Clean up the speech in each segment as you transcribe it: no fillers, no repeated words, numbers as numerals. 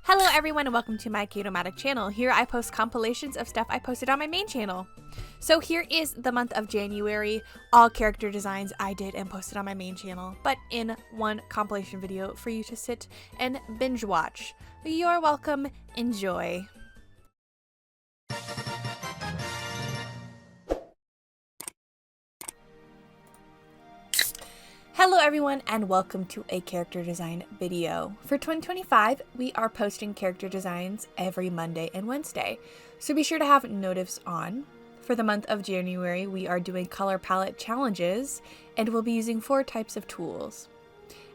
Hello everyone and welcome to my Animatics channel. Here I post compilations of stuff I posted on my main channel. So here is the month of January, all character designs I did and posted on my main channel, but in one compilation video for you to sit and binge watch. You're welcome, enjoy. Hello everyone and welcome to a character design video. For 2025, we are posting character designs every Monday and Wednesday, so be sure to have notifs on. For the month of January, we are doing color palette challenges and we'll be using 4 types of tools.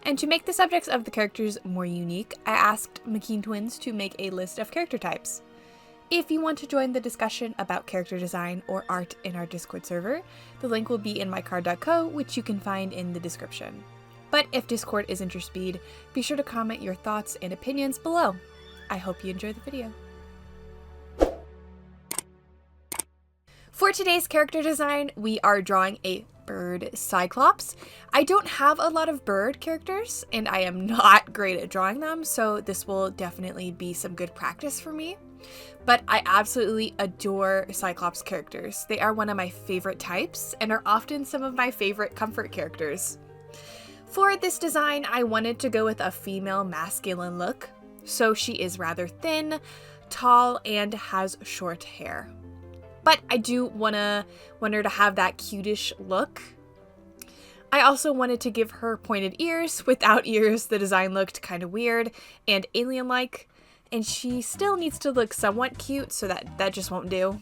And to make the subjects of the characters more unique, I asked McKean Twins to make a list of character types. If you want to join the discussion about character design or art in our Discord server, the link will be in mycard.co, which you can find in the description. But if Discord isn't your speed, be sure to comment your thoughts and opinions below. I hope you enjoy the video. For today's character design, we are drawing a bird cyclops. I don't have a lot of bird characters, and I am not great at drawing them, so this will definitely be some good practice for me. But I absolutely adore Cyclops characters. They are one of my favorite types and are often some of my favorite comfort characters. For this design, I wanted to go with a female masculine look. So she is rather thin, tall, and has short hair. But I do want her to have that cutish look. I also wanted to give her pointed ears. Without ears, the design looked kind of weird and alien-like. And she still needs to look somewhat cute, so that just won't do.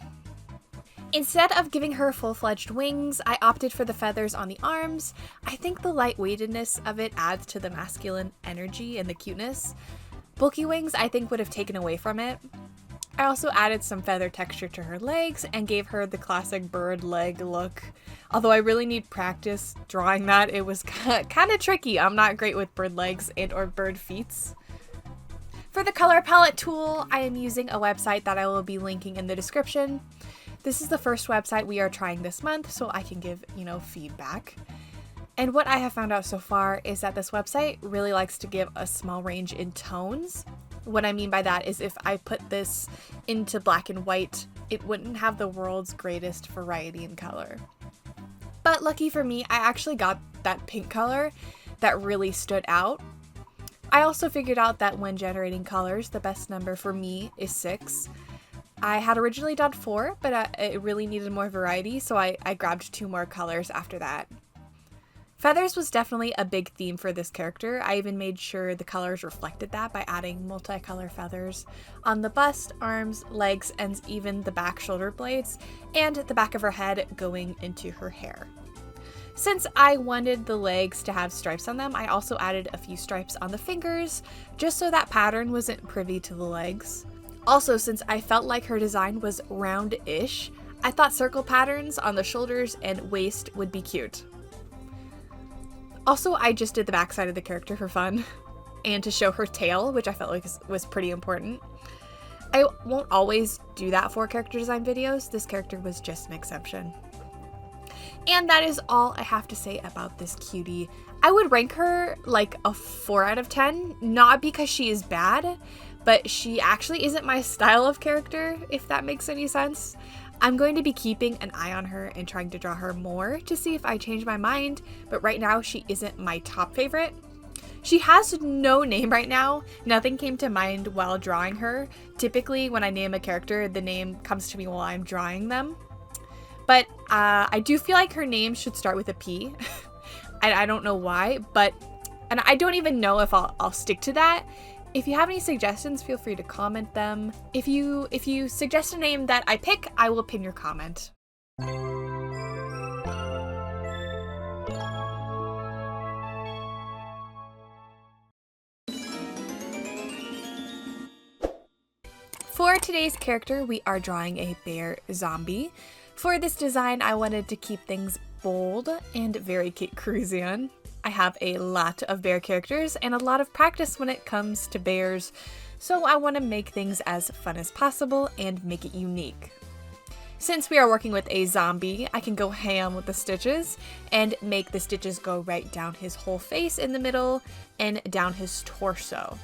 Instead of giving her full-fledged wings, I opted for the feathers on the arms. I think the lightweightedness of it adds to the masculine energy and the cuteness. Bulky wings, I think, would have taken away from it. I also added some feather texture to her legs and gave her the classic bird leg look. Although I really need practice drawing that, it was kind of tricky. I'm not great with bird legs and or bird feet. For the color palette tool, I am using a website that I will be linking in the description. This is the first website we are trying this month, so I can give, feedback. And what I have found out so far is that this website really likes to give a small range in tones. What I mean by that is if I put this into black and white, it wouldn't have the world's greatest variety in color. But lucky for me, I actually got that pink color that really stood out. I also figured out that when generating colors, the best number for me is 6. I had originally done 4, but it really needed more variety, so I grabbed 2 more colors after that. Feathers was definitely a big theme for this character. I even made sure the colors reflected that by adding multicolor feathers on the bust, arms, legs, and even the back shoulder blades, and the back of her head going into her hair. Since I wanted the legs to have stripes on them, I also added a few stripes on the fingers, just so that pattern wasn't privy to the legs. Also, since I felt like her design was round-ish, I thought circle patterns on the shoulders and waist would be cute. Also, I just did the backside of the character for fun, and to show her tail, which I felt like was pretty important. I won't always do that for character design videos. This character was just an exception. And that is all I have to say about this cutie. I would rank her like a 4 out of 10, not because she is bad, but she actually isn't my style of character, if that makes any sense. I'm going to be keeping an eye on her and trying to draw her more to see if I change my mind, but right now she isn't my top favorite. She has no name right now. Nothing came to mind while drawing her. Typically, when I name a character, the name comes to me while I'm drawing them. But I do feel like her name should start with a P. I don't know why, and I don't even know if I'll stick to that. If you have any suggestions, feel free to comment them. If you suggest a name that I pick, I will pin your comment. For today's character, we are drawing a bear zombie. For this design, I wanted to keep things bold and very Kate Cruisian. I have a lot of bear characters and a lot of practice when it comes to bears, so I want to make things as fun as possible and make it unique. Since we are working with a zombie, I can go ham with the stitches and make the stitches go right down his whole face in the middle and down his torso.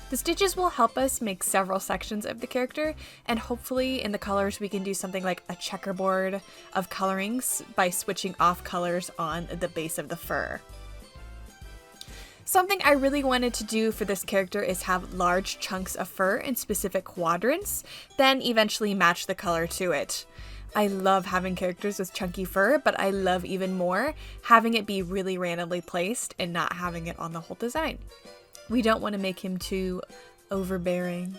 The stitches will help us make several sections of the character, and hopefully in the colors we can do something like a checkerboard of colorings by switching off colors on the base of the fur. Something I really wanted to do for this character is have large chunks of fur in specific quadrants, then eventually match the color to it. I love having characters with chunky fur, but I love even more having it be really randomly placed and not having it on the whole design. We don't want to make him too overbearing.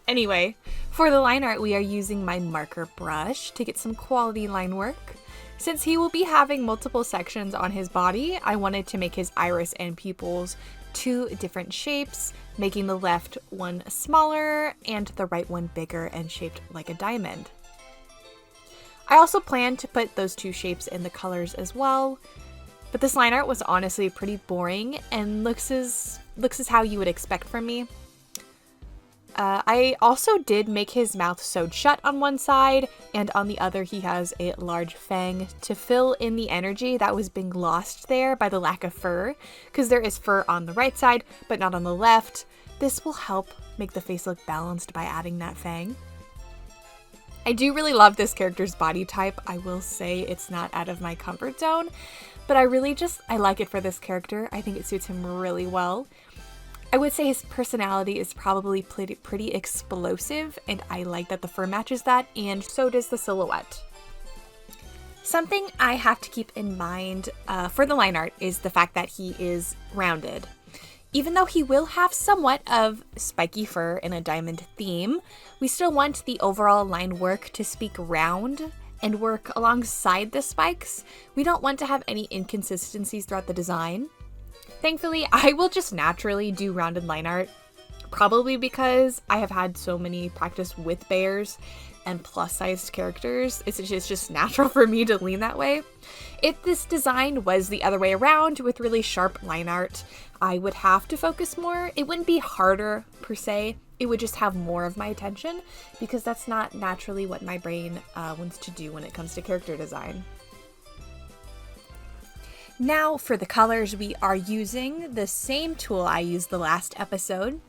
Anyway, for the line art, we are using my marker brush to get some quality line work. Since he will be having multiple sections on his body, I wanted to make his iris and pupils two different shapes, making the left one smaller and the right one bigger and shaped like a diamond. I also planned to put those two shapes in the colors as well, but this line art was honestly pretty boring and looks as how you would expect from me. I also did make his mouth sewed shut on one side, and on the other he has a large fang to fill in the energy that was being lost there by the lack of fur, because there is fur on the right side but not on the left. This will help make the face look balanced by adding that fang. I do really love this character's body type. I will say it's not out of my comfort zone, but I like it for this character. I think it suits him really well. I would say his personality is probably pretty explosive, and I like that the fur matches that, and so does the silhouette. Something I have to keep in mind for the line art is the fact that he is rounded. Even though he will have somewhat of spiky fur in a diamond theme, we still want the overall line work to speak round and work alongside the spikes. We don't want to have any inconsistencies throughout the design. Thankfully, I will just naturally do rounded line art, probably because I have had so many practice with bears and plus-sized characters. It's just natural for me to lean that way. If this design was the other way around with really sharp line art, I would have to focus more. It wouldn't be harder per se. It would just have more of my attention because that's not naturally what my brain wants to do when it comes to character design. Now for the colors, we are using the same tool I used the last episode.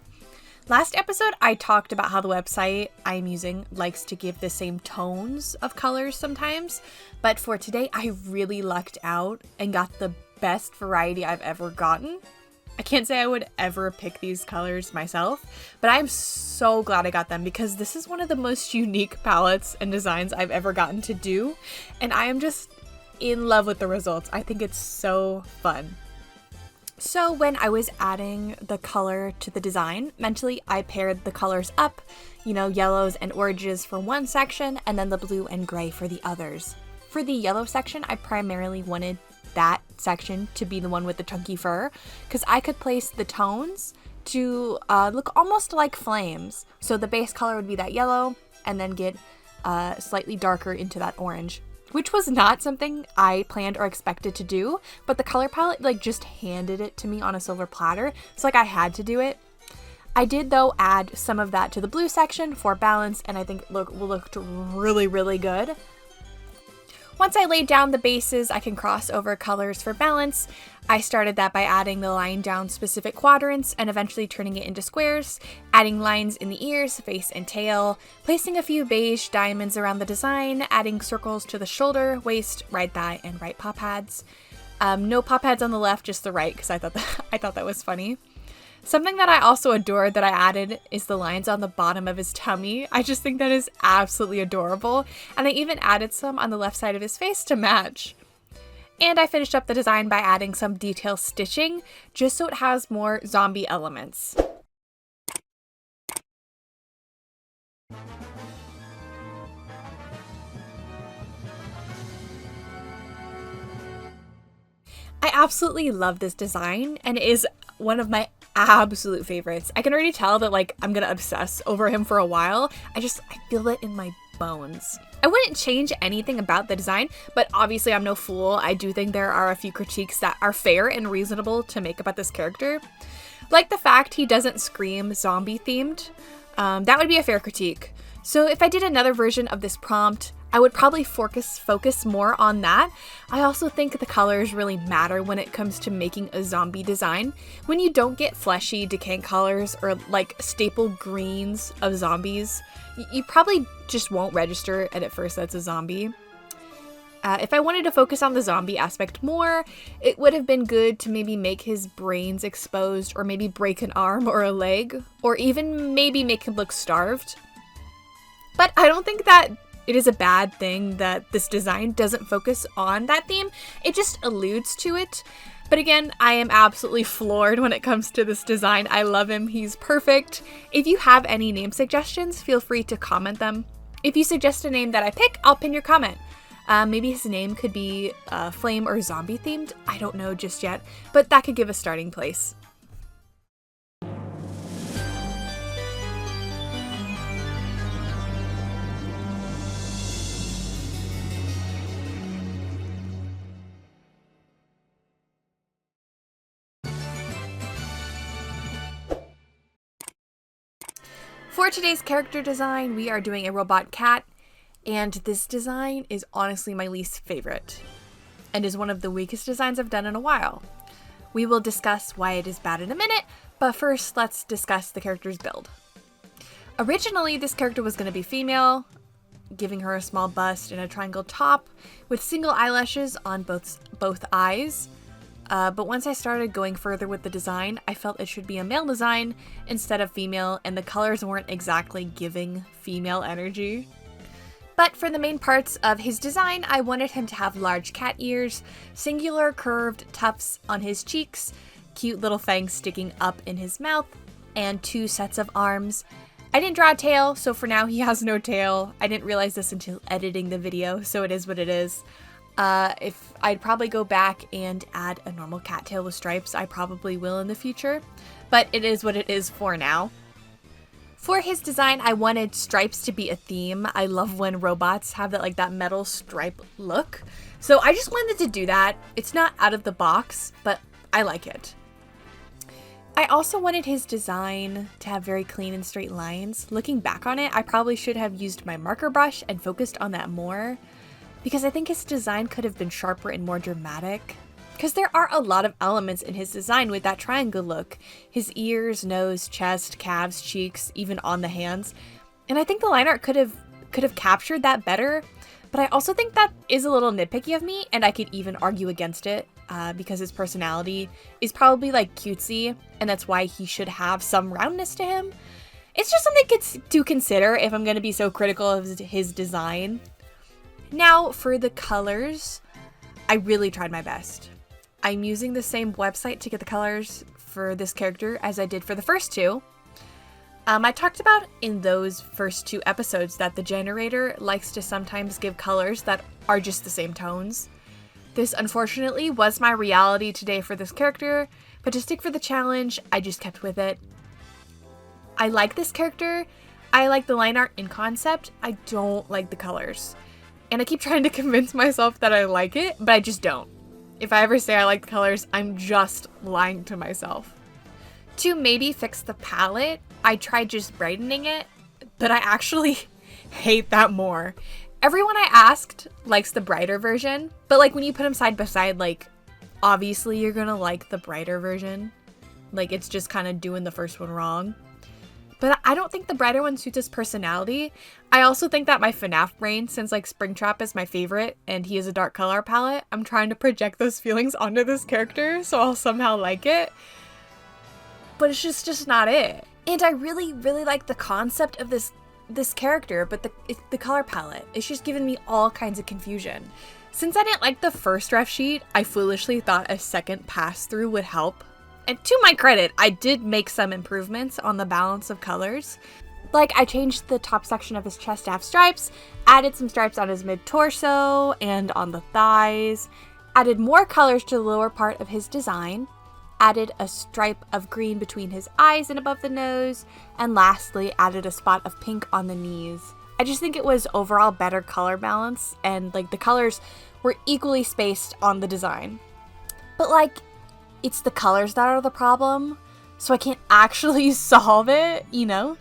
Last episode, I talked about how the website I'm using likes to give the same tones of colors sometimes, but for today, I really lucked out and got the best variety I've ever gotten. I can't say I would ever pick these colors myself, but I'm so glad I got them because this is one of the most unique palettes and designs I've ever gotten to do, and I am just in love with the results. I think it's so fun. So when I was adding the color to the design, mentally I paired the colors up, yellows and oranges for one section and then the blue and gray for the others. For the yellow section, I primarily wanted that section to be the one with the chunky fur because I could place the tones to look almost like flames. So the base color would be that yellow and then get slightly darker into that orange, which was not something I planned or expected to do, but the color palette just handed it to me on a silver platter. So I had to do it. I did though add some of that to the blue section for balance, and I think it looked really, really good. Once I laid down the bases, I can cross over colors for balance. I started that by adding the line down specific quadrants and eventually turning it into squares, adding lines in the ears, face, and tail, placing a few beige diamonds around the design, adding circles to the shoulder, waist, right thigh, and right paw pads. No paw pads on the left, just the right, because I thought that was funny. Something that I also adored that I added is the lines on the bottom of his tummy. I just think that is absolutely adorable, and I even added some on the left side of his face to match. And I finished up the design by adding some detail stitching, just so it has more zombie elements. I absolutely love this design, and it is one of my absolute favorites. I can already tell that I'm gonna obsess over him for a while. I feel it in my bones. I wouldn't change anything about the design, but obviously I'm no fool. I do think there are a few critiques that are fair and reasonable to make about this character. Like the fact he doesn't scream zombie themed. That would be a fair critique. So if I did another version of this prompt, I would probably focus more on that. I also think the colors really matter when it comes to making a zombie design. When you don't get fleshy, decaying colors or like staple greens of zombies, you probably just won't register it at first that's a zombie. If I wanted to focus on the zombie aspect more, it would have been good to maybe make his brains exposed or maybe break an arm or a leg, or even maybe make him look starved. But I don't think that it is a bad thing that this design doesn't focus on that theme. It just alludes to it. But again, I am absolutely floored when it comes to this design. I love him. He's perfect. If you have any name suggestions, feel free to comment them. If you suggest a name that I pick, I'll pin your comment. Maybe his name could be flame or zombie themed. I don't know just yet, but that could give a starting place. For today's character design, we are doing a robot cat, and this design is honestly my least favorite, and is one of the weakest designs I've done in a while. We will discuss why it is bad in a minute, but first let's discuss the character's build. Originally, this character was going to be female, giving her a small bust and a triangle top, with single eyelashes on both eyes. But once I started going further with the design, I felt it should be a male design instead of female, and the colors weren't exactly giving female energy. But for the main parts of his design, I wanted him to have large cat ears, singular curved tufts on his cheeks, cute little fangs sticking up in his mouth, and 2 sets of arms. I didn't draw a tail, so for now he has no tail. I didn't realize this until editing the video, so it is what it is. If I'd probably go back and add a normal cattail with stripes, I probably will in the future, but it is what it is for now. For his design, I wanted stripes to be a theme. I love when robots have that metal stripe look, so I just wanted to do that. It's not out of the box, but I like it. I also wanted his design to have very clean and straight lines. Looking back on it, I probably should have used my marker brush and focused on that more, because I think his design could have been sharper and more dramatic. Because there are a lot of elements in his design with that triangle look. His ears, nose, chest, calves, cheeks, even on the hands. And I think the line art could have captured that better. But I also think that is a little nitpicky of me, and I could even argue against it. Because his personality is probably cutesy, and that's why he should have some roundness to him. It's just something to consider if I'm going to be so critical of his design. Now, for the colors, I really tried my best. I'm using the same website to get the colors for this character as I did for the first 2. I talked about in those first 2 episodes that the generator likes to sometimes give colors that are just the same tones. This unfortunately was my reality today for this character, but to stick for the challenge, I just kept with it. I like this character. I like the line art in concept. I don't like the colors. And I keep trying to convince myself that I like it, but I just don't. If I ever say I like the colors, I'm just lying to myself. To maybe fix the palette, I tried just brightening it, but I actually hate that more. Everyone I asked likes the brighter version, but when you put them side by side, obviously you're gonna like the brighter version. It's just kind of doing the first one wrong. But I don't think the brighter one suits his personality. I also think that my FNAF brain, since Springtrap is my favorite and he is a dark color palette, I'm trying to project those feelings onto this character so I'll somehow like it. But it's just not it. And I really, really like the concept of this character, but the color palette, it's just given me all kinds of confusion. Since I didn't like the first ref sheet, I foolishly thought a second pass through would help. And to my credit, I did make some improvements on the balance of colors. I changed the top section of his chest to have stripes, added some stripes on his mid-torso and on the thighs, added more colors to the lower part of his design, added a stripe of green between his eyes and above the nose, and lastly added a spot of pink on the knees. I just think it was overall better color balance, and the colors were equally spaced on the design. But it's the colors that are the problem, so I can't actually solve it, you know?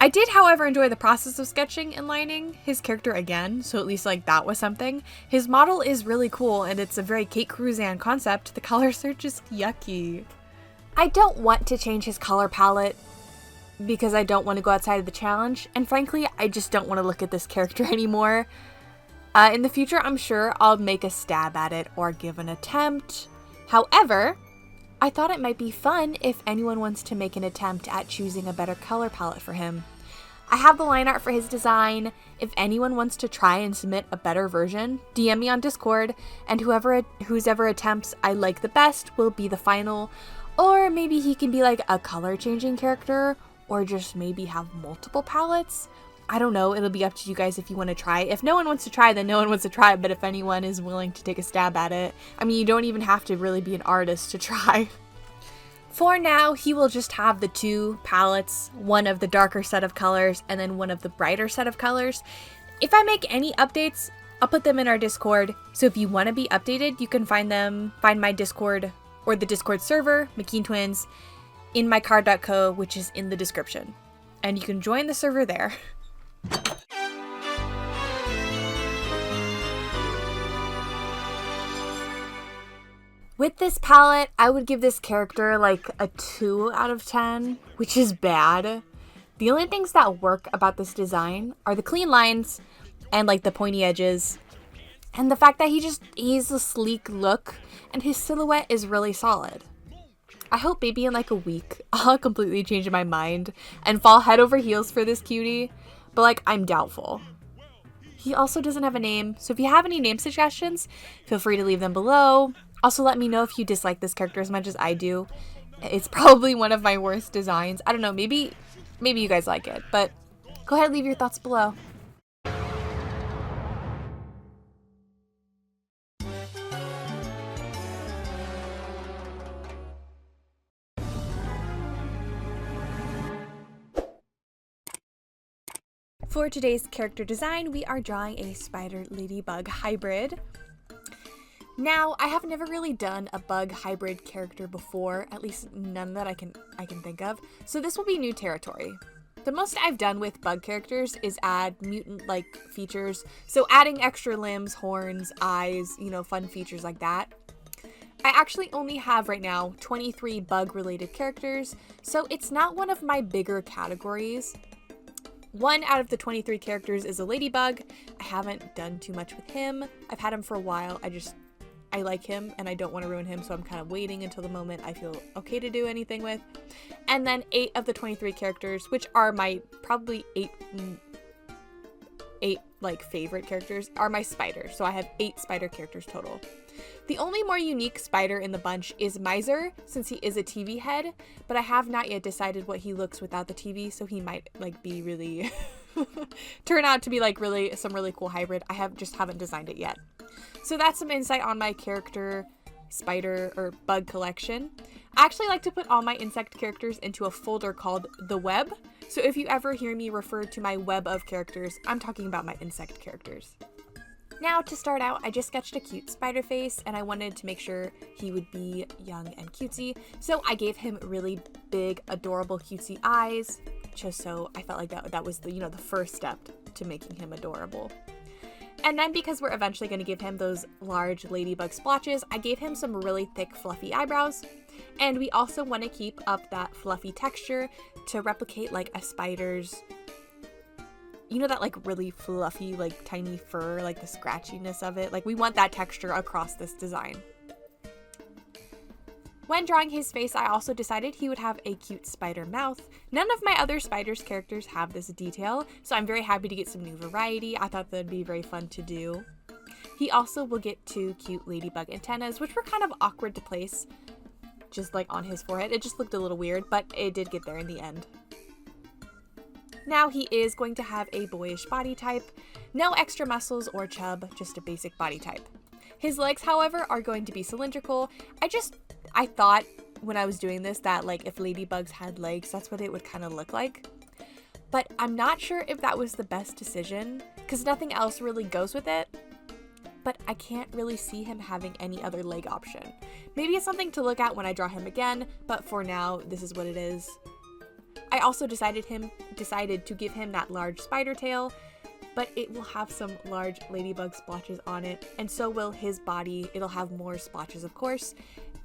I did, however, enjoy the process of sketching and lining his character again, so at least like that was something. His model is really cool and it's a very Kate Cruzan concept. The colors are just yucky. I don't want to change his color palette because I don't want to go outside of the challenge, and frankly, I just don't want to look at this character anymore. In the future, I'm sure I'll make a stab at it or give an attempt. However, I thought it might be fun if anyone wants to make an attempt at choosing a better color palette for him. I have the line art for his design. If anyone wants to try and submit a better version, DM me on Discord, and whose ever attempts I like the best will be the final. Or maybe he can be like a color changing character, or just maybe have multiple palettes. I don't know, it'll be up to you guys if you want to try. If no one wants to try, then no one wants to try, but if anyone is willing to take a stab at it, I mean, you don't even have to really be an artist to try. For now, he will just have the 2 palettes, one of the darker set of colors and then one of the brighter set of colors. If I make any updates, I'll put them in our Discord, so if you want to be updated, you can find my Discord or the Discord server, McKean Twins, in my card.co, which is in the description. And you can join the server there. With this palette, I would give this character like a 2 out of 10, which is bad. The only things that work about this design are the clean lines and like the pointy edges, and the fact that he's a sleek look and his silhouette is really solid. I hope maybe in like a week I'll completely change my mind and fall head over heels for this cutie, but like I'm doubtful. He also doesn't have a name, so if you have any name suggestions, feel free to leave them below. Also, let me know if you dislike this character as much as I do. It's probably one of my worst designs. I don't know, maybe you guys like it, but go ahead and leave your thoughts below. For today's character design, we are drawing a spider ladybug hybrid. Now, I have never really done a bug hybrid character before, at least none that I can think of, so this will be new territory. The most I've done with bug characters is add mutant-like features, so adding extra limbs, horns, eyes, fun features like that. I actually only have right now 23 bug-related characters, so it's not one of my bigger categories. 1 out of the 23 characters is a ladybug. I haven't done too much with him. I've had him for a while. I like him and I don't want to ruin him, so I'm kind of waiting until the moment I feel okay to do anything with. And then 8 of the 23 characters, which are my probably 8 like favorite characters, are my spiders. So I have 8 spider characters total. The only more unique spider in the bunch is Miser, since he is a TV head, but I have not yet decided what he looks without the TV, so he might like be really turn out to be like some really cool hybrid. I haven't designed it yet. So that's some insight on my character spider or bug collection. I actually like to put all my insect characters into a folder called The Web. So if you ever hear me refer to my web of characters, I'm talking about my insect characters. Now to start out, I just sketched a cute spider face and I wanted to make sure he would be young and cutesy. So I gave him really big, adorable, cutesy eyes, just so I felt like that was the first step to making him adorable. And then because we're eventually going to give him those large ladybug splotches, I gave him some really thick fluffy eyebrows. And we also want to keep up that fluffy texture to replicate like a spider's, that like really fluffy, like tiny fur, like the scratchiness of it. Like we want that texture across this design. When drawing his face, I also decided he would have a cute spider mouth. None of my other spiders characters have this detail, so I'm very happy to get some new variety. I thought that'd be very fun to do. He also will get 2 cute ladybug antennas, which were kind of awkward to place, just like on his forehead. It just looked a little weird, but it did get there in the end. Now he is going to have a boyish body type, no extra muscles or chub, just a basic body type. His legs, however, are going to be cylindrical. I thought when I was doing this that like if ladybugs had legs, that's what it would kind of look like. But I'm not sure if that was the best decision because nothing else really goes with it. But I can't really see him having any other leg option. Maybe it's something to look at when I draw him again, but for now, this is what it is. I also decided to give him that large spider tail, but it will have some large ladybug splotches on it, and so will his body. It'll have more splotches, of course,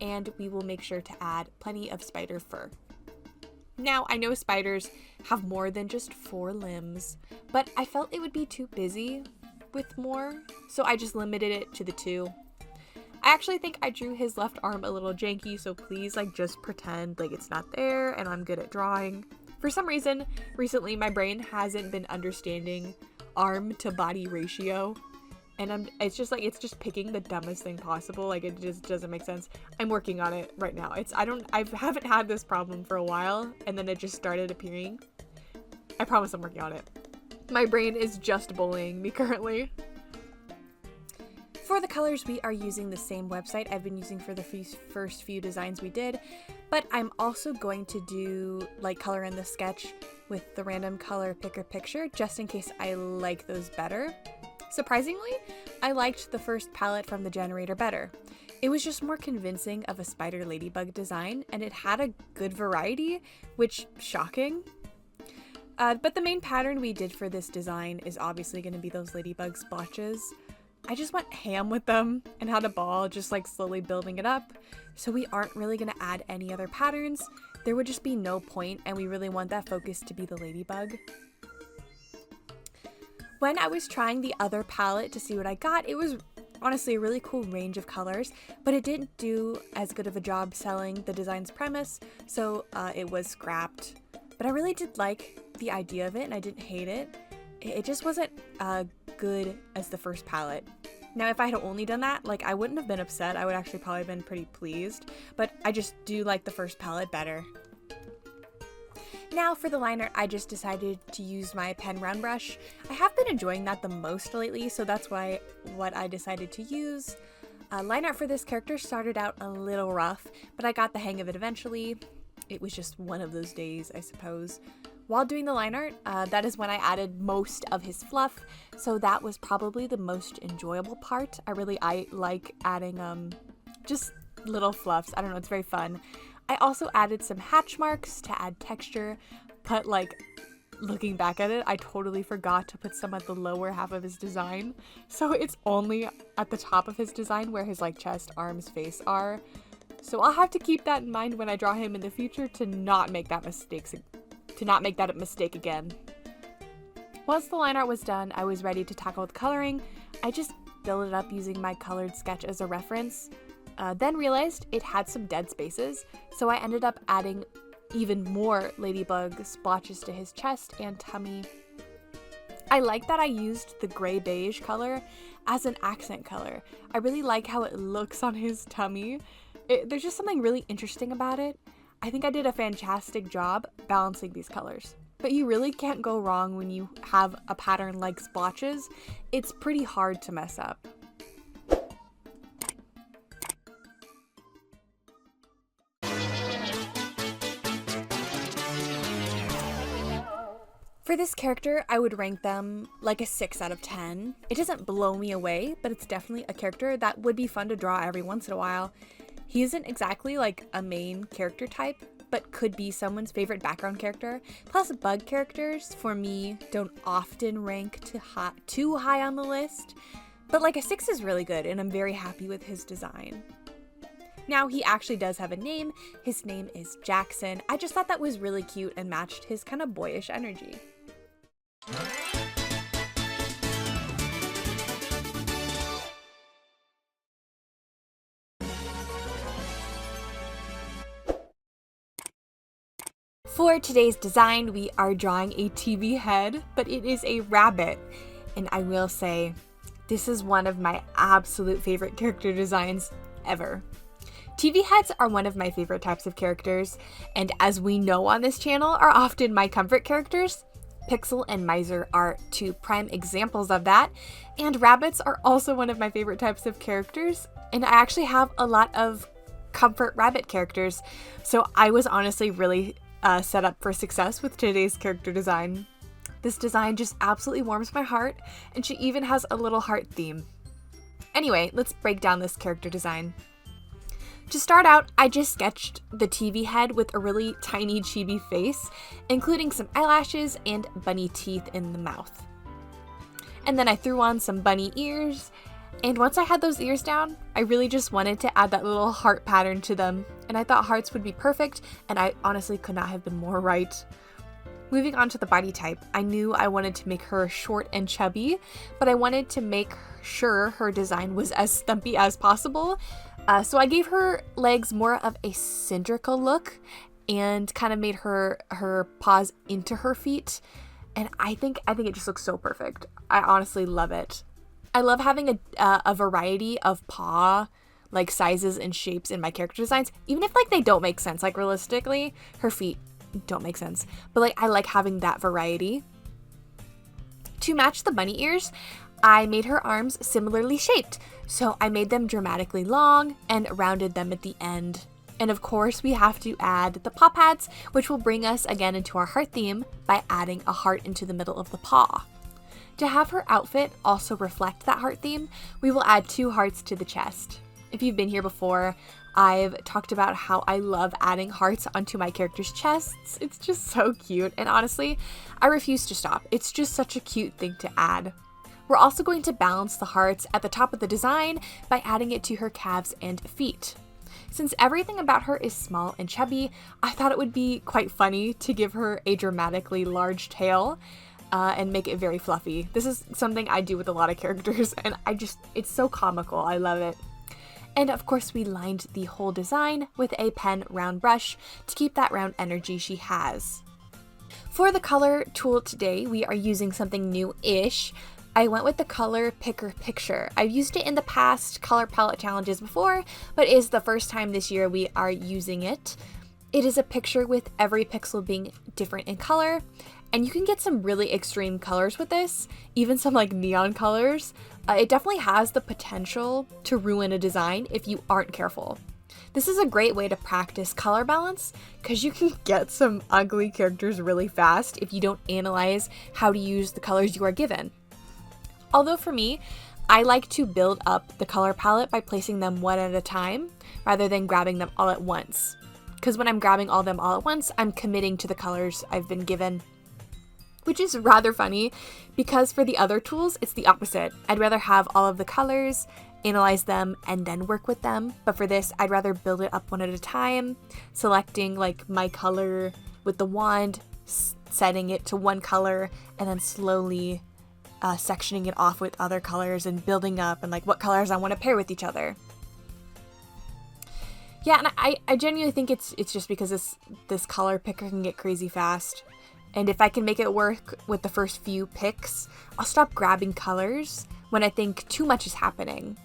and we will make sure to add plenty of spider fur. Now, I know spiders have more than just 4 limbs, but I felt it would be too busy with more, so I just limited it to the 2. I actually think I drew his left arm a little janky, so please just pretend like it's not there and I'm good at drawing. For some reason, recently my brain hasn't been understanding arm to body ratio, and it's just picking the dumbest thing possible. It just doesn't make sense. I'm working on it right now. I haven't had this problem for a while, and then it just started appearing. I promise I'm working on it. My brain is just bullying me currently. For the colors, we are using the same website I've been using for the first few designs we did, but I'm also going to do color in the sketch with the random color picker picture, just in case I like those better. Surprisingly, I liked the first palette from the generator better. It was just more convincing of a spider ladybug design, and it had a good variety, which shocking. But the main pattern we did for this design is obviously going to be those ladybug splotches. I just went ham with them and had a ball just slowly building it up, so we aren't really going to add any other patterns. There would just be no point, and we really want that focus to be the ladybug. When I was trying the other palette to see what I got, it was honestly a really cool range of colors, but it didn't do as good of a job selling the design's premise, so it was scrapped. But I really did like the idea of it, and I didn't hate it. It just wasn't good as the first palette. Now, if I had only done that, I wouldn't have been upset. I would actually probably been pretty pleased, but I just do like the first palette better. Now for the liner, I just decided to use my pen round brush. I have been enjoying that the most lately, so that's what I decided to use. Line art for this character started out a little rough, but I got the hang of it eventually. It was just one of those days, I suppose. While doing the line art, that is when I added most of his fluff, so that was probably the most enjoyable part. I like adding just little fluffs. I don't know, it's very fun. I also added some hatch marks to add texture, but looking back at it, I totally forgot to put some at the lower half of his design, so it's only at the top of his design where his chest, arms, face are. So I'll have to keep that in mind when I draw him in the future to not make that mistake again. Once the line art was done, I was ready to tackle the coloring. I just built it up using my colored sketch as a reference, then realized it had some dead spaces, so I ended up adding even more ladybug splotches to his chest and tummy. I like that I used the gray beige color as an accent color. I really like how it looks on his tummy. There's just something really interesting about it. I think I did a fantastic job balancing these colors. But you really can't go wrong when you have a pattern like splotches. It's pretty hard to mess up. For this character, I would rank them a 6 out of 10. It doesn't blow me away, but it's definitely a character that would be fun to draw every once in a while. He isn't exactly a main character type, but could be someone's favorite background character. Plus, bug characters, for me, don't often rank too high on the list. But a 6 is really good, and I'm very happy with his design. Now, he actually does have a name. His name is Jackson. I just thought that was really cute and matched his kind of boyish energy. For today's design, we are drawing a TV head, but it is a rabbit. And I will say, this is one of my absolute favorite character designs ever. TV heads are one of my favorite types of characters, and as we know on this channel, are often my comfort characters. Pixel and Miser are 2 prime examples of that, and rabbits are also one of my favorite types of characters, and I actually have a lot of comfort rabbit characters, so I was honestly really set up for success with today's character design. This design just absolutely warms my heart, and she even has a little heart theme. Anyway, let's break down this character design. To start out, I just sketched the TV head with a really tiny chibi face, including some eyelashes and bunny teeth in the mouth. And then I threw on some bunny ears, and once I had those ears down, I really just wanted to add that little heart pattern to them, and I thought hearts would be perfect, and I honestly could not have been more right. Moving on to the body type, I knew I wanted to make her short and chubby, but I wanted to make sure her design was as stumpy as possible. So I gave her legs more of a cylindrical look and kind of made her paws into her feet. And I think it just looks so perfect. I honestly love it. I love having a variety of paw like sizes and shapes in my character designs, even if like they don't make sense. Like realistically, her feet don't make sense, but like I like having that variety. To match the bunny ears, I made her arms similarly shaped, so I made them dramatically long and rounded them at the end. And of course, we have to add the paw pads, which will bring us again into our heart theme by adding a heart into the middle of the paw. To have her outfit also reflect that heart theme, we will add 2 hearts to the chest. If you've been here before, I've talked about how I love adding hearts onto my characters' chests. It's just so cute, and honestly, I refuse to stop. It's just such a cute thing to add. We're also going to balance the hearts at the top of the design by adding it to her calves and feet. Since everything about her is small and chubby, I thought it would be quite funny to give her a dramatically large tail and make it very fluffy. This is something I do with a lot of characters, and it's so comical. I love it. And of course, we lined the whole design with a pen round brush to keep that round energy she has. For the color tool today, we are using something new-ish. I went with the color picker picture. I've used it in the past color palette challenges before, but it is the first time this year we are using it. It is a picture with every pixel being different in color, and you can get some really extreme colors with this, even some like neon colors. It definitely has the potential to ruin a design if you aren't careful. This is a great way to practice color balance because you can get some ugly characters really fast if you don't analyze how to use the colors you are given. Although for me, I like to build up the color palette by placing them one at a time rather than grabbing them all at once. Because when I'm grabbing all them all at once, I'm committing to the colors I've been given. Which is rather funny because for the other tools, it's the opposite. I'd rather have all of the colors, analyze them, and then work with them. But for this, I'd rather build it up one at a time, selecting like my color with the wand, setting it to one color, and then slowly sectioning it off with other colors and building up and like what colors I want to pair with each other. Yeah, and I genuinely think it's just because this color picker can get crazy fast. And if I can make it work with the first few picks, I'll stop grabbing colors when I think too much is happening.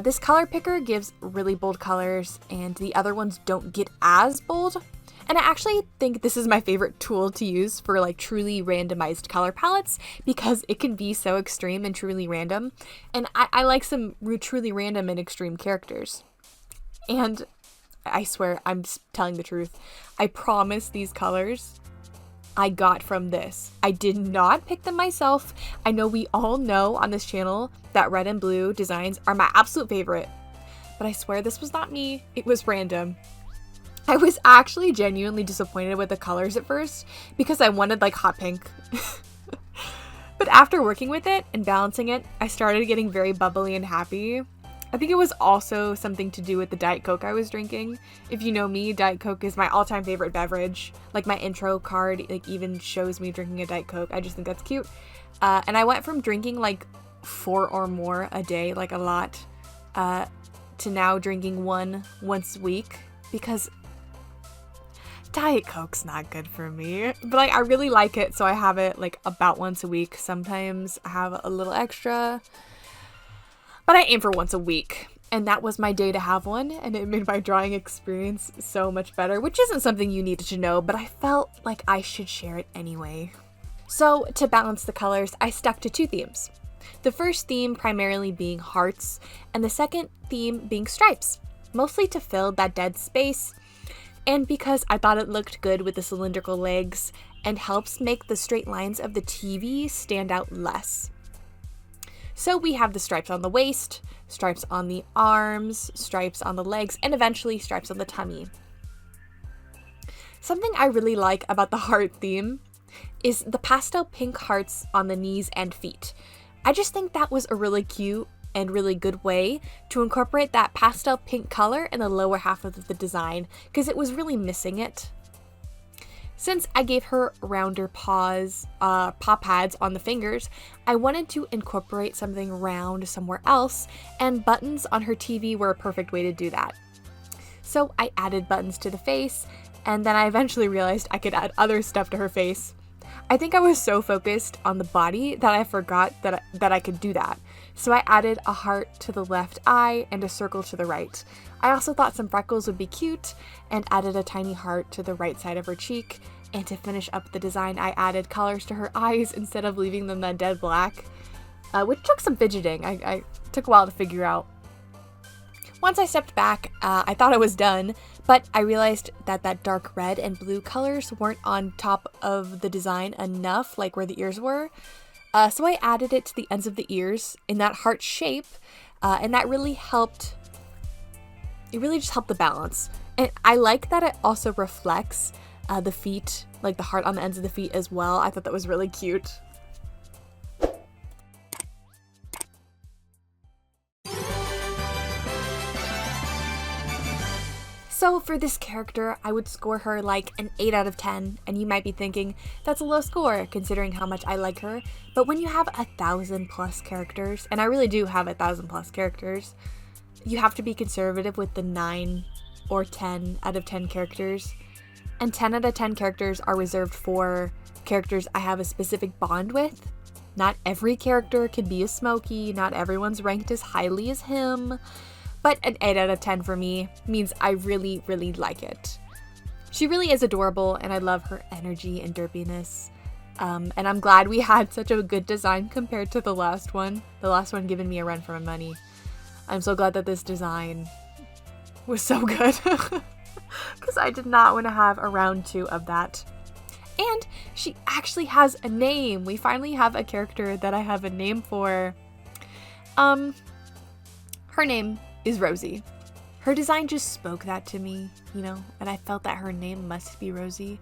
This color picker gives really bold colors and the other ones don't get as bold. And I actually think this is my favorite tool to use for like truly randomized color palettes because it can be so extreme and truly random. And I like some truly random and extreme characters. And I swear, I'm telling the truth. I promise these colors I got from this. I did not pick them myself. I know we all know on this channel that red and blue designs are my absolute favorite. But I swear this was not me. It was random. I was actually genuinely disappointed with the colors at first because I wanted like hot pink. But after working with it and balancing it, I started getting very bubbly and happy. I think it was also something to do with the Diet Coke I was drinking. If you know me, Diet Coke is my all-time favorite beverage. Like my intro card like even shows me drinking a Diet Coke. I just think that's cute. And I went from drinking like 4 or more a day, like a lot, to now drinking once a week because Diet Coke's not good for me. But like I really like it, so I have it like about once a week. Sometimes I have a little extra. But I aim for once a week, and that was my day to have one, and it made my drawing experience so much better, which isn't something you needed to know, but I felt like I should share it anyway. So to balance the colors, I stuck to 2 themes. The first theme primarily being hearts, and the second theme being stripes, mostly to fill that dead space, and because I thought it looked good with the cylindrical legs and helps make the straight lines of the TV stand out less. So we have the stripes on the waist, stripes on the arms, stripes on the legs, and eventually stripes on the tummy. Something I really like about the heart theme is the pastel pink hearts on the knees and feet. I just think that was a really cute and really good way to incorporate that pastel pink color in the lower half of the design, because it was really missing it. Since I gave her rounder paw pads on the fingers, I wanted to incorporate something round somewhere else, and buttons on her TV were a perfect way to do that. So I added buttons to the face, and then I eventually realized I could add other stuff to her face. I think I was so focused on the body that I forgot that I could do that. So I added a heart to the left eye and a circle to the right. I also thought some freckles would be cute and added a tiny heart to the right side of her cheek. And to finish up the design, I added colors to her eyes instead of leaving them that dead black, which took some fidgeting. I took a while to figure out. Once I stepped back, I thought I was done, but I realized that dark red and blue colors weren't on top of the design enough, like where the ears were. So I added it to the ends of the ears in that heart shape, and that really helped. It really just helped the balance. And I like that it also reflects the feet, like the heart on the ends of the feet as well. I thought that was really cute. So for this character, I would score her like an 8 out of 10, and you might be thinking, that's a low score considering how much I like her. But when you have 1,000+ characters, and I really do have 1,000+ characters, you have to be conservative with the 9 or 10 out of 10 characters. And 10 out of 10 characters are reserved for characters I have a specific bond with. Not every character can be a Smokey, not everyone's ranked as highly as him. But an 8 out of 10 for me means I really, really like it. She really is adorable, and I love her energy and derpiness. And I'm glad we had such a good design compared to the last one. The last one giving me a run for my money. I'm so glad that this design was so good. Because I did not want to have a round 2 of that. And she actually has a name. We finally have a character that I have a name for. Her name is Rosie. Her design just spoke that to me, you know, and I felt that her name must be Rosie.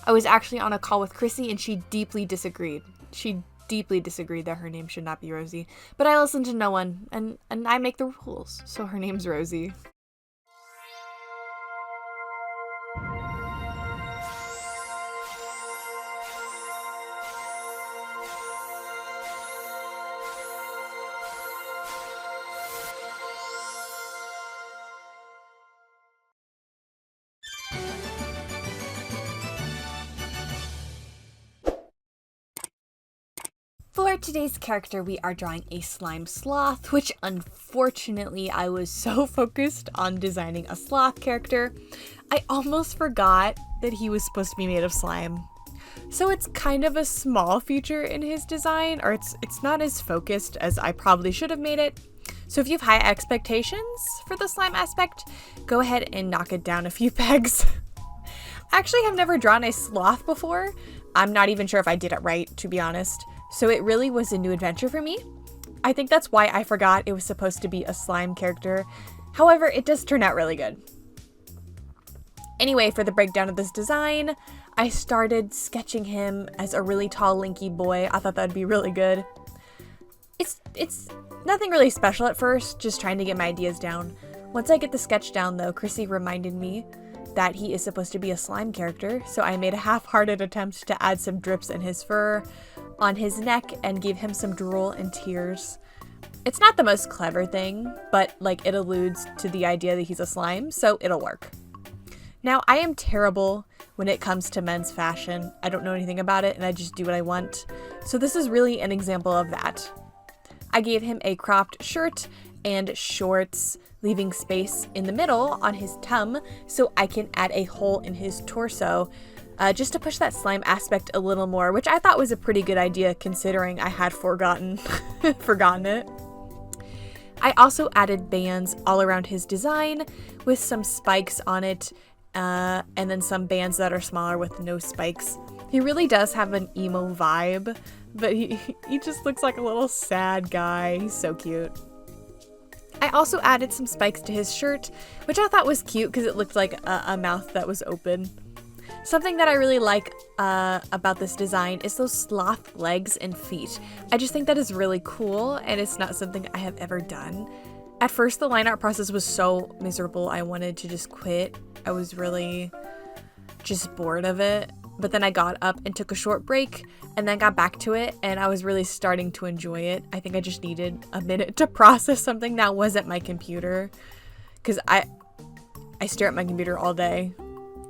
I was actually on a call with Chrissy, and she deeply disagreed. She deeply disagreed that her name should not be Rosie. But I listened to no one, and I make the rules, so her name's Rosie. For today's character, we are drawing a slime sloth, which unfortunately I was so focused on designing a sloth character, I almost forgot that he was supposed to be made of slime. So it's kind of a small feature in his design, or it's not as focused as I probably should have made it. So if you have high expectations for the slime aspect, go ahead and knock it down a few pegs. I actually have never drawn a sloth before. I'm not even sure if I did it right, to be honest. So it really was a new adventure for me. I think that's why I forgot it was supposed to be a slime character. However, it does turn out really good. Anyway, for the breakdown of this design, I started sketching him as a really tall, lanky boy. I thought that'd be really good. It's nothing really special at first, just trying to get my ideas down. Once I get the sketch down, though, Chrissy reminded me that he is supposed to be a slime character, so I made a half-hearted attempt to add some drips in his fur, on his neck, and gave him some drool and tears. It's not the most clever thing, but like it alludes to the idea that he's a slime, so it'll work. Now, I am terrible when it comes to men's fashion. I don't know anything about it, and I just do what I want. So this is really an example of that. I gave him a cropped shirt and shorts, leaving space in the middle on his tum so I can add a hole in his torso, just to push that slime aspect a little more, which I thought was a pretty good idea considering I had forgotten it. I also added bands all around his design with some spikes on it, and then some bands that are smaller with no spikes. He really does have an emo vibe, but he just looks like a little sad guy. He's so cute. I also added some spikes to his shirt, which I thought was cute because it looked like a mouth that was open. Something that I really like about this design is those sloth legs and feet. I just think that is really cool, and it's not something I have ever done. At first, the line art process was so miserable, I wanted to just quit. I was really just bored of it. But then I got up and took a short break and then got back to it, and I was really starting to enjoy it. I think I just needed a minute to process something that wasn't my computer, because I stare at my computer all day.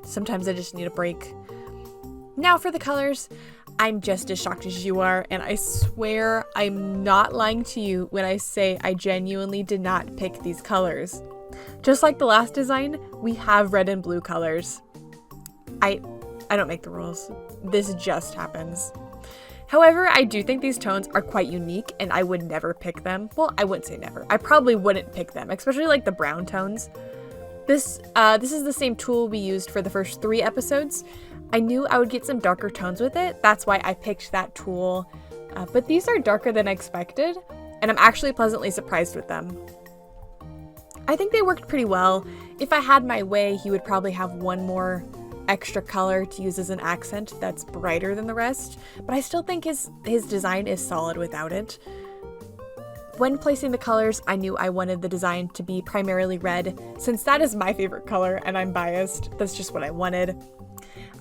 Sometimes I just need a break. Now for the colors, I'm just as shocked as you are, and I swear I'm not lying to you when I say I genuinely did not pick these colors. Just like the last design, we have red and blue colors. I don't make the rules. This just happens. However, I do think these tones are quite unique, and I would never pick them. Well, I wouldn't say never. I probably wouldn't pick them, especially like the brown tones. This is the same tool we used for the first 3 episodes. I knew I would get some darker tones with it. That's why I picked that tool. But these are darker than I expected, and I'm actually pleasantly surprised with them. I think they worked pretty well. If I had my way, he would probably have one more extra color to use as an accent that's brighter than the rest, but I still think his design is solid without it. When placing the colors, I knew I wanted the design to be primarily red, since that is my favorite color and I'm biased. That's just what I wanted.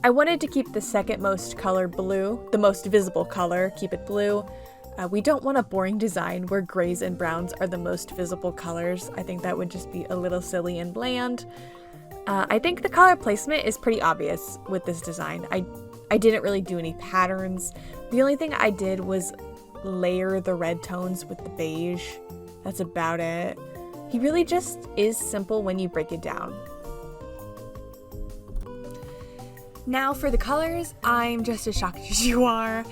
I wanted to keep the second most color blue, the most visible color, keep it blue. We don't want a boring design where grays and browns are the most visible colors. I think that would just be a little silly and bland. I think the color placement is pretty obvious with this design. I didn't really do any patterns. The only thing I did was layer the red tones with the beige. That's about it. He really just is simple when you break it down. Now for the colors, I'm just as shocked as you are.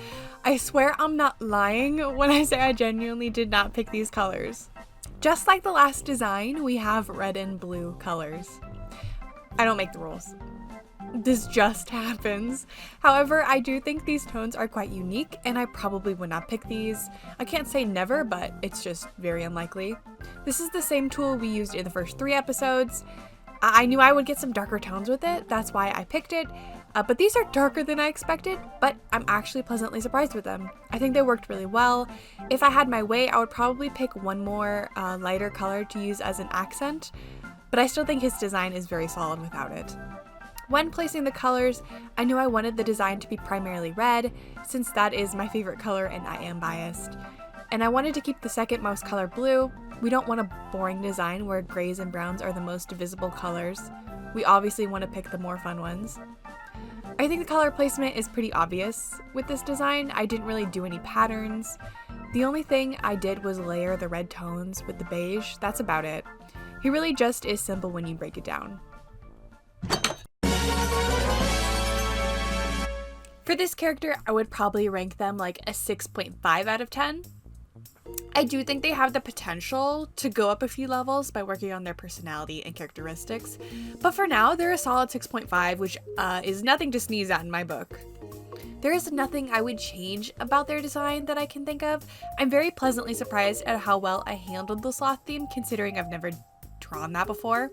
I swear I'm not lying when I say I genuinely did not pick these colors. Just like the last design, we have red and blue colors. I don't make the rules. This just happens. However, I do think these tones are quite unique, and I probably would not pick these. I can't say never, but it's just very unlikely. This is the same tool we used in the first 3 episodes. I knew I would get some darker tones with it, that's why I picked it. But these are darker than I expected, but I'm actually pleasantly surprised with them. I think they worked really well. If I had my way, I would probably pick one more lighter color to use as an accent, but I still think his design is very solid without it. When placing the colors, I knew I wanted the design to be primarily red, since that is my favorite color and I am biased. And I wanted to keep the second most color blue. We don't want a boring design where grays and browns are the most visible colors. We obviously want to pick the more fun ones. I think the color placement is pretty obvious with this design. I didn't really do any patterns. The only thing I did was layer the red tones with the beige. That's about it. He really just is simple when you break it down. For this character, I would probably rank them like a 6.5 out of 10. I do think they have the potential to go up a few levels by working on their personality and characteristics, but for now, they're a solid 6.5, which is nothing to sneeze at in my book. There is nothing I would change about their design that I can think of. I'm very pleasantly surprised at how well I handled the sloth theme, considering I've never drawn that before.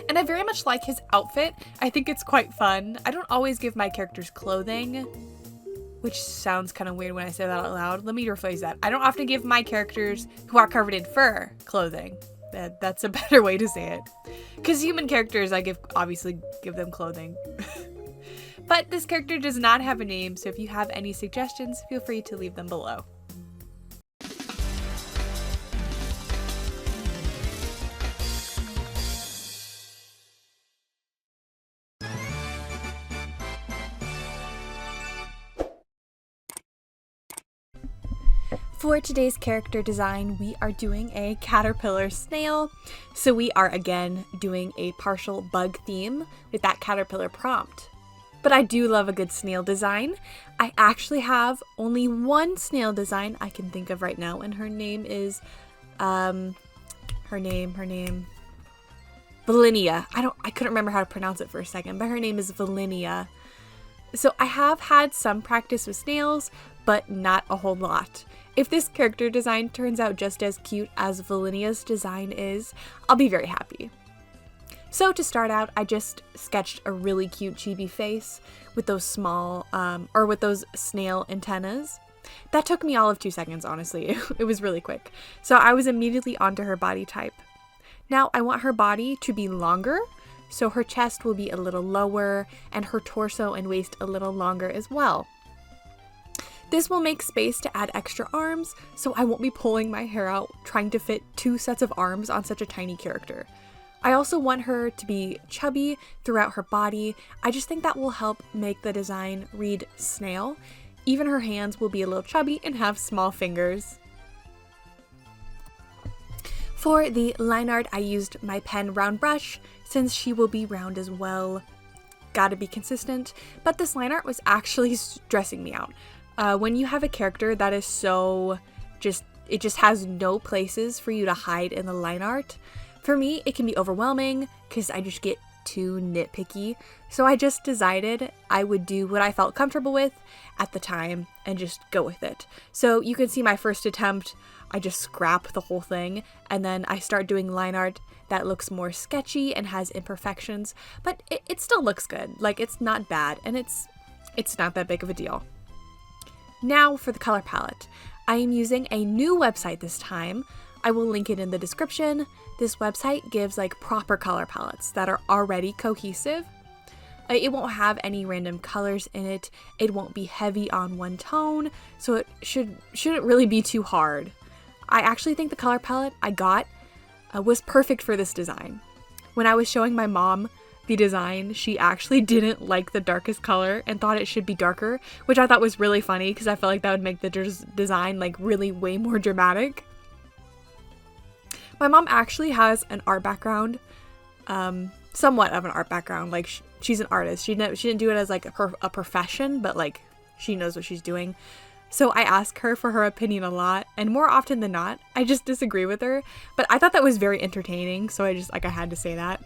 And I very much like his outfit. I think it's quite fun. I don't always give my characters clothing, which sounds kind of weird when I say that out loud. Let me rephrase that. I don't often give my characters who are covered in fur clothing. That's a better way to say it. Because human characters, I obviously give them clothing. But this character does not have a name, so if you have any suggestions, feel free to leave them below. For today's character design, we are doing a caterpillar snail. So we are again doing a partial bug theme with that caterpillar prompt. But I do love a good snail design. I actually have only one snail design I can think of right now, and her name is, her name, Valinia. I couldn't remember how to pronounce it for a second, but her name is Valinia. So I have had some practice with snails, but not a whole lot. If this character design turns out just as cute as Valinia's design is, I'll be very happy. So to start out, I just sketched a really cute chibi face with those small, with those snail antennas. That took me all of 2 seconds, honestly. It was really quick. So I was immediately onto her body type. Now I want her body to be longer, so her chest will be a little lower and her torso and waist a little longer as well. This will make space to add extra arms, so I won't be pulling my hair out trying to fit 2 sets of arms on such a tiny character. I also want her to be chubby throughout her body. I just think that will help make the design read snail. Even her hands will be a little chubby and have small fingers. For the line art, I used my pen round brush since she will be round as well. Gotta be consistent, but this line art was actually stressing me out. When you have a character that is so it just has no places for you to hide in the line art, for me, it can be overwhelming because I just get too nitpicky. So I just decided I would do what I felt comfortable with at the time and just go with it. So you can see my first attempt, I just scrap the whole thing, and then I start doing line art that looks more sketchy and has imperfections, but it still looks good. Like, it's not bad, and it's not that big of a deal. Now for the color palette. I am using a new website this time. I will link it in the description. This website gives like proper color palettes that are already cohesive. It won't have any random colors in it. It won't be heavy on one tone, so it shouldn't really be too hard. I actually think the color palette I got was perfect for this design. When I was showing my mom the design, she actually didn't like the darkest color and thought it should be darker, which I thought was really funny because I felt like that would make the design like really way more dramatic. My mom actually has an art background, somewhat of an art background. Like she's an artist. She didn't do it as like a profession, but like she knows what she's doing. So I ask her for her opinion a lot, and more often than not, I just disagree with her. But I thought that was very entertaining, so I had to say that.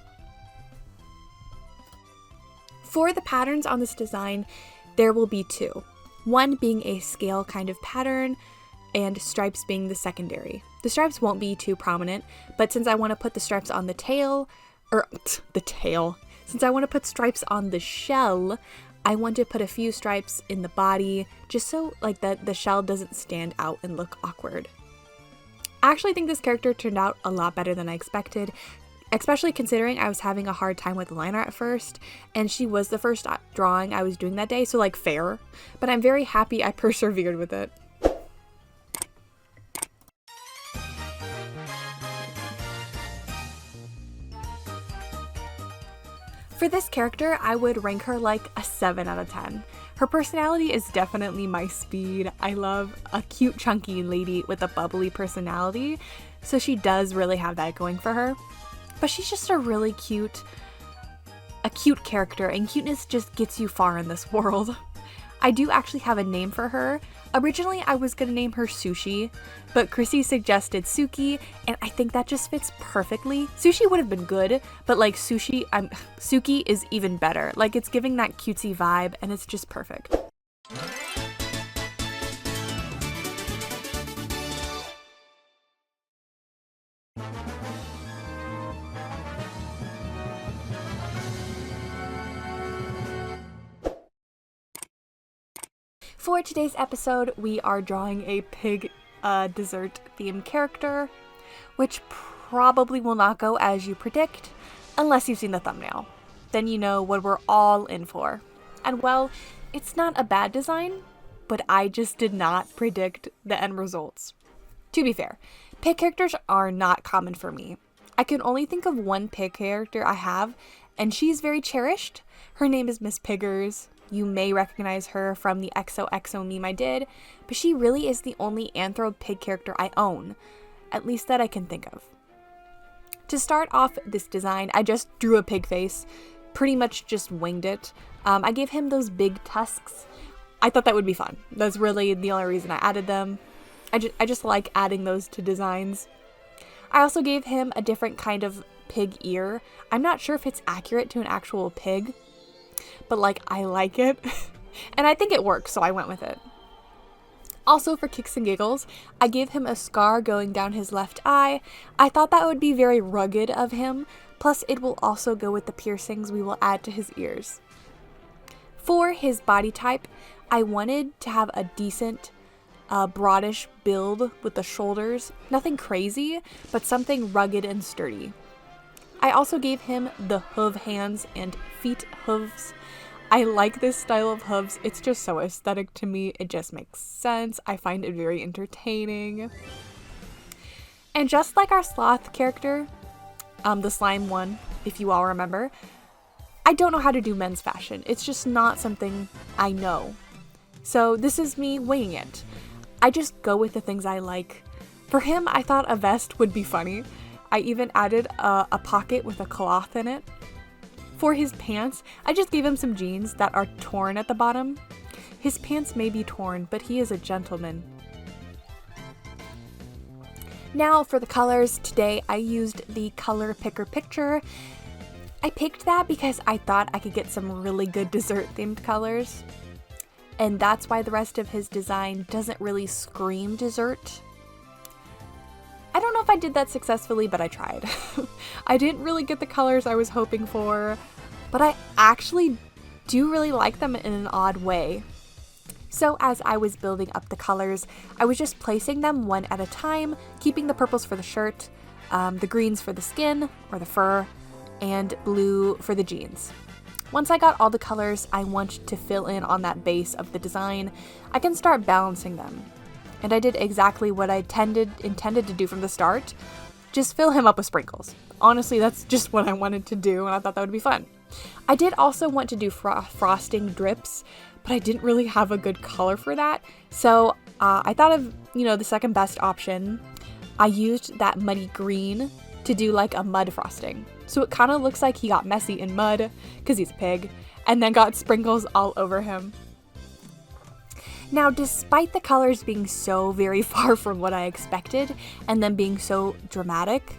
For the patterns on this design, there will be 2. One being a scale kind of pattern, and stripes being the secondary. The stripes won't be too prominent, but since I want to put the stripes on since I want to put stripes on the shell, I want to put a few stripes in the body, just so like that the shell doesn't stand out and look awkward. I actually think this character turned out a lot better than I expected, especially considering I was having a hard time with the line art at first, and she was the first drawing I was doing that day, so like fair, but I'm very happy I persevered with it. For this character, I would rank her like a 7 out of 10. Her personality is definitely my speed. I love a cute chunky lady with a bubbly personality, so she does really have that going for her. But she's just a really cute character, and cuteness just gets you far in this world. I do actually have a name for her. Originally, I was gonna name her Sushi, but Chrissy suggested Suki, and I think that just fits perfectly. Sushi would have been good, but like Suki is even better. Like, it's giving that cutesy vibe, and it's just perfect. For today's episode, we are drawing a pig dessert themed character, which probably will not go as you predict, unless you've seen the thumbnail. Then you know what we're all in for. And well, it's not a bad design, but I just did not predict the end results. To be fair, pig characters are not common for me. I can only think of one pig character I have, and she's very cherished. Her name is Miss Piggers. You may recognize her from the XOXO meme I did, but she really is the only anthro pig character I own, at least that I can think of. To start off this design, I just drew a pig face, pretty much just winged it. I gave him those big tusks. I thought that would be fun. That's really the only reason I added them. I just like adding those to designs. I also gave him a different kind of pig ear. I'm not sure if it's accurate to an actual pig, but like, I like it. And I think it works, so I went with it. Also, for kicks and giggles, I gave him a scar going down his left eye. I thought that would be very rugged of him, plus it will also go with the piercings we will add to his ears. For his body type, I wanted to have a decent, broadish build with the shoulders. Nothing crazy, but something rugged and sturdy. I also gave him the hoof hands and feet hooves. I like this style of hooves. It's just so aesthetic to me. It just makes sense. I find it very entertaining. And just like our sloth character, the slime one, if you all remember, I don't know how to do men's fashion. It's just not something I know. So this is me winging it. I just go with the things I like. For him, I thought a vest would be funny. I even added a pocket with a cloth in it. For his pants, I just gave him some jeans that are torn at the bottom. His pants may be torn, but he is a gentleman. Now for the colors, today I used the color picker picture. I picked that because I thought I could get some really good dessert themed colors. And that's why the rest of his design doesn't really scream dessert. I don't know if I did that successfully, but I tried. I didn't really get the colors I was hoping for, but I actually do really like them in an odd way. So as I was building up the colors, I was just placing them one at a time, keeping the purples for the shirt, the greens for the skin or the fur, and blue for the jeans. Once I got all the colors I want to fill in on that base of the design, I can start balancing them. And I did exactly what I intended to do from the start. Just fill him up with sprinkles. Honestly, that's just what I wanted to do, and I thought that would be fun. I did also want to do frosting drips, but I didn't really have a good color for that. So I thought of, the second best option. I used that muddy green to do like a mud frosting. So it kind of looks like he got messy in mud, because he's a pig, and then got sprinkles all over him. Now, despite the colors being so very far from what I expected, and them being so dramatic,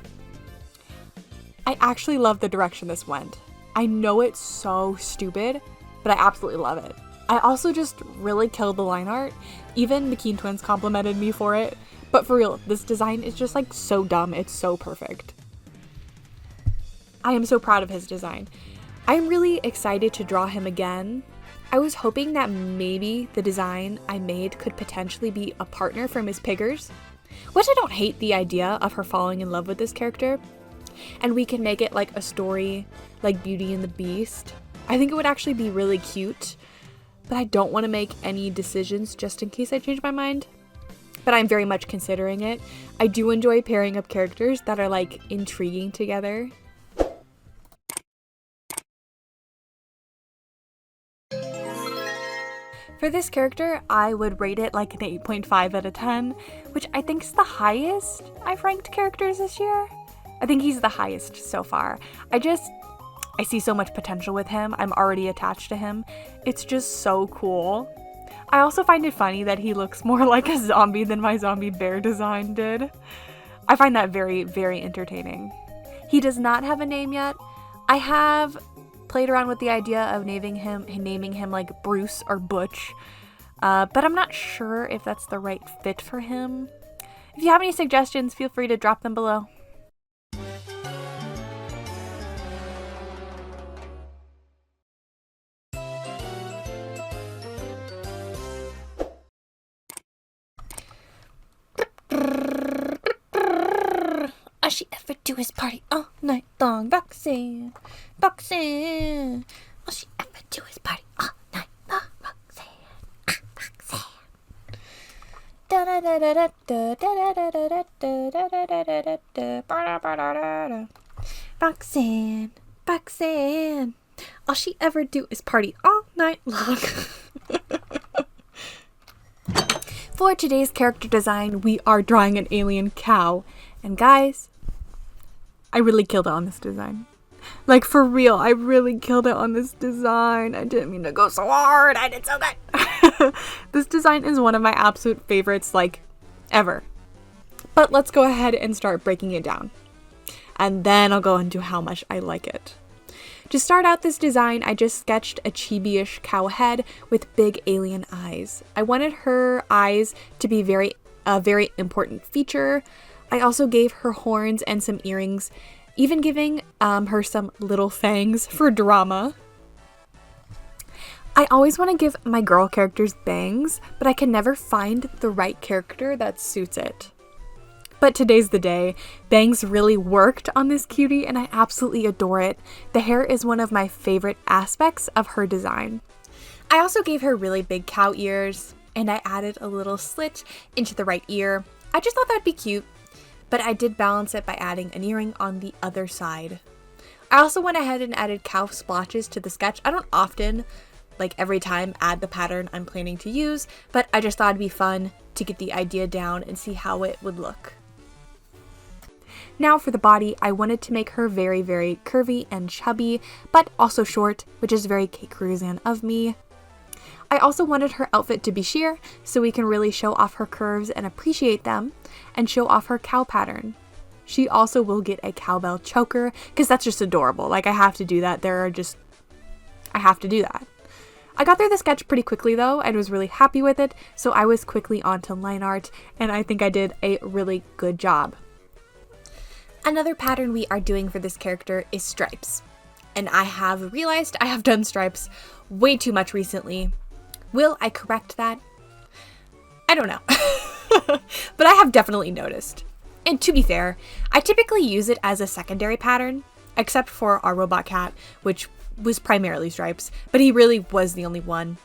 I actually love the direction this went. I know it's so stupid, but I absolutely love it. I also just really killed the line art. Even McKean Twins complimented me for it. But for real, this design is just like so dumb. It's so perfect. I am so proud of his design. I'm really excited to draw him again. I was hoping that maybe the design I made could potentially be a partner for Miss Piggers, which I don't hate the idea of her falling in love with this character, and we can make it like a story like Beauty and the Beast. I think it would actually be really cute, but I don't want to make any decisions just in case I change my mind. But I'm very much considering it. I do enjoy pairing up characters that are like intriguing together. For this character, I would rate it like an 8.5 out of 10, which I think is the highest I've ranked characters this year. I think he's the highest so far. I see so much potential with him. I'm already attached to him. It's just so cool. I also find it funny that he looks more like a zombie than my zombie bear design did. I find that very, very entertaining. He does not have a name yet. I have played around with the idea of naming him like Bruce or Butch, but I'm not sure if that's the right fit for him. If you have any suggestions, feel free to drop them below. All she ever do is party all night long. Roxanne, Roxanne. All she ever do is party all night long. Roxanne, Roxanne. Da da da da da da da da da da da da. Roxanne, Roxanne. All she ever do is party all night long. For today's character design, we are drawing an alien cow. And guys, I really killed it on this design. Like, for real, I really killed it on this design. I didn't mean to go so hard. I did so good. This design is one of my absolute favorites, like, ever. But let's go ahead and start breaking it down. And then I'll go into how much I like it. To start out this design, I just sketched a chibi-ish cow head with big alien eyes. I wanted her eyes to be a very important feature. I also gave her horns and some earrings, even giving her some little fangs for drama. I always want to give my girl characters bangs, but I can never find the right character that suits it. But today's the day. Bangs really worked on this cutie and I absolutely adore it. The hair is one of my favorite aspects of her design. I also gave her really big cow ears and I added a little slit into the right ear. I just thought that'd be cute, but I did balance it by adding an earring on the other side. I also went ahead and added cow splotches to the sketch. I don't often, like every time, add the pattern I'm planning to use, but I just thought it'd be fun to get the idea down and see how it would look. Now for the body, I wanted to make her very, very curvy and chubby, but also short, which is very Kate Cruzan of me. I also wanted her outfit to be sheer, so we can really show off her curves and appreciate them, and show off her cow pattern. She also will get a cowbell choker, because that's just adorable. Like, I have to do that. I have to do that. I got through the sketch pretty quickly though, and was really happy with it, so I was quickly on to line art, and I think I did a really good job. Another pattern we are doing for this character is stripes. And I have realized I have done stripes way too much recently. Will I correct that? I don't know. But I have definitely noticed. And to be fair, I typically use it as a secondary pattern, except for our robot cat, which was primarily stripes, but he really was the only one.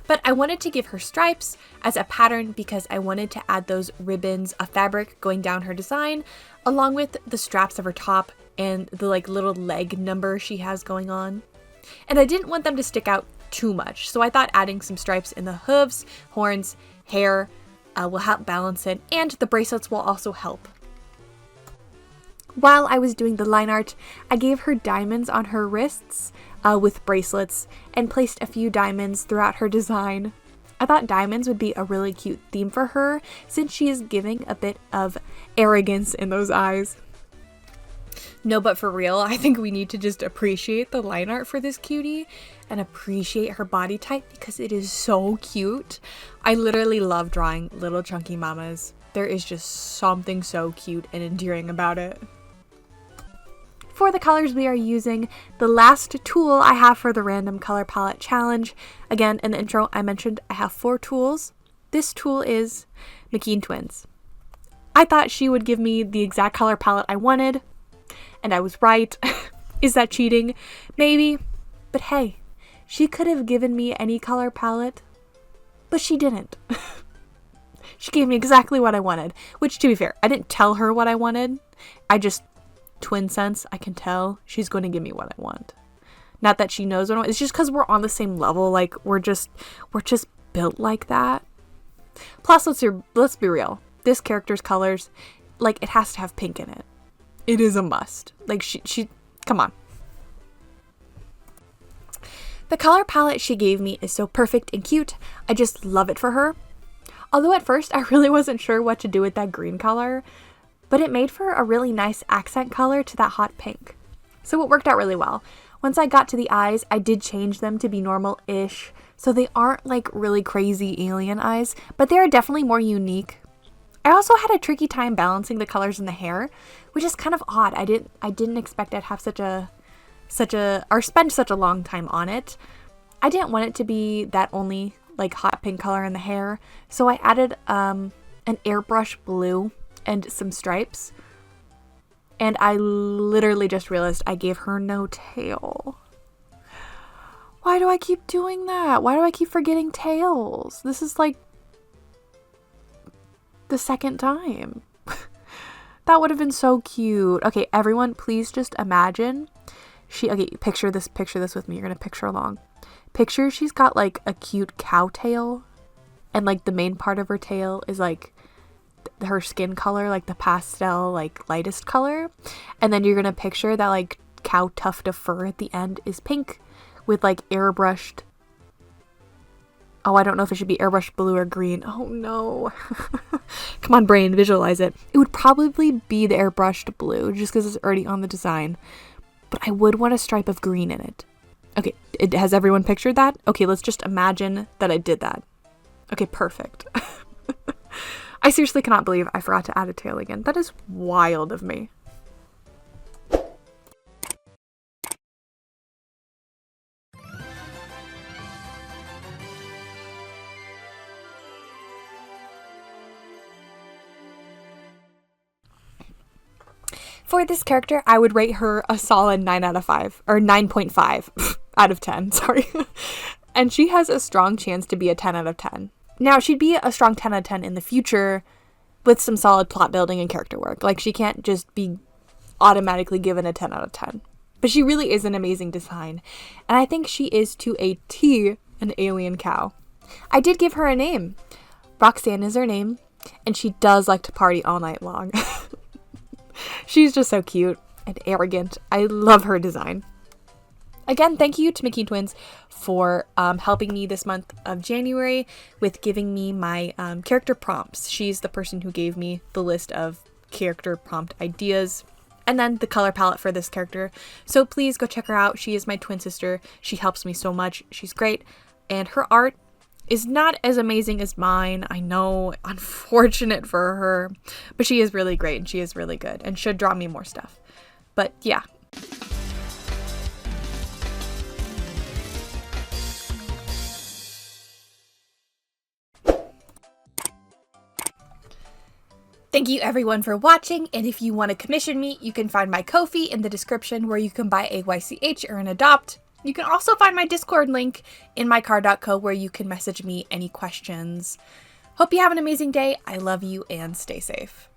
But I wanted to give her stripes as a pattern because I wanted to add those ribbons of fabric going down her design, along with the straps of her top and the little leg number she has going on. And I didn't want them to stick out too much, so I thought adding some stripes in the hooves, horns, hair will help balance it, and the bracelets will also help. While I was doing the line art, I gave her diamonds on her wrists with bracelets and placed a few diamonds throughout her design. I thought diamonds would be a really cute theme for her since she is giving a bit of arrogance in those eyes. No, but for real, I think we need to just appreciate the line art for this cutie and appreciate her body type because it is so cute. I literally love drawing little chunky mamas. There is just something so cute and endearing about it. For the colors we are using, the last tool I have for the random color palette challenge. Again, in the intro I mentioned I have 4 tools. This tool is McKean Twins. I thought she would give me the exact color palette I wanted, and I was right. Is that cheating? Maybe. But hey, she could have given me any color palette, but she didn't. She gave me exactly what I wanted, which, to be fair, I didn't tell her what I wanted. I just twin sense, I can tell she's going to give me what I want. Not that she knows what I want. It's just because we're on the same level. Like, we're just built like that. Plus, let's be real. This character's colors, like, it has to have pink in it. It is a must. Like, she come on. The color palette she gave me is so perfect and cute. I just love it for her. Although at first I really wasn't sure what to do with that green color, but it made for a really nice accent color to that hot pink. So it worked out really well. Once I got to the eyes, I did change them to be normal-ish, so they aren't like really crazy alien eyes, but they are definitely more unique. I also had a tricky time balancing the colors in the hair, which is kind of odd. I didn't expect I'd have spend such a long time on it. I didn't want it to be that only like hot pink color in the hair, so I added an airbrush blue and some stripes, and I literally just realized I gave her no tail. Why do I keep doing that? Why do I keep forgetting tails? This is like the second time. That would have been so cute. Okay, everyone, please just imagine picture this with me. You're gonna picture along. Picture she's got like a cute cow tail, and like the main part of her tail is like her skin color, like the pastel, like lightest color, and then you're gonna picture that like cow tuft of fur at the end is pink with like airbrushed, I don't know if it should be airbrushed blue or green. Oh no. Come on, brain, visualize it. It would probably be the airbrushed blue just because it's already on the design. but I would want a stripe of green in it. Okay, has everyone pictured that? Okay, let's just imagine that I did that. Okay, perfect. I seriously cannot believe I forgot to add a tail again. That is wild of me. For this character, I would rate her a solid 9 out of 5, or 9.5 out of 10, sorry. And she has a strong chance to be a 10 out of 10. Now, she'd be a strong 10 out of 10 in the future with some solid plot building and character work. Like, she can't just be automatically given a 10 out of 10. But she really is an amazing design. And I think she is to a T an alien cow. I did give her a name. Roxanne is her name, and she does like to party all night long. She's just so cute and arrogant. I love her design. Again, thank you to Mickey Twins for helping me this month of January with giving me my character prompts. She's the person who gave me the list of character prompt ideas and then the color palette for this character. So please go check her out. She is my twin sister. She helps me so much. She's great. And her art is not as amazing as mine. I know, unfortunate for her, but she is really great and she is really good and should draw me more stuff. But yeah. Thank you everyone for watching, and if you want to commission me, you can find my Ko-fi in the description where you can buy a YCH or an Adopt. You can also find my Discord link in mycar.co where you can message me any questions. Hope you have an amazing day. I love you and stay safe.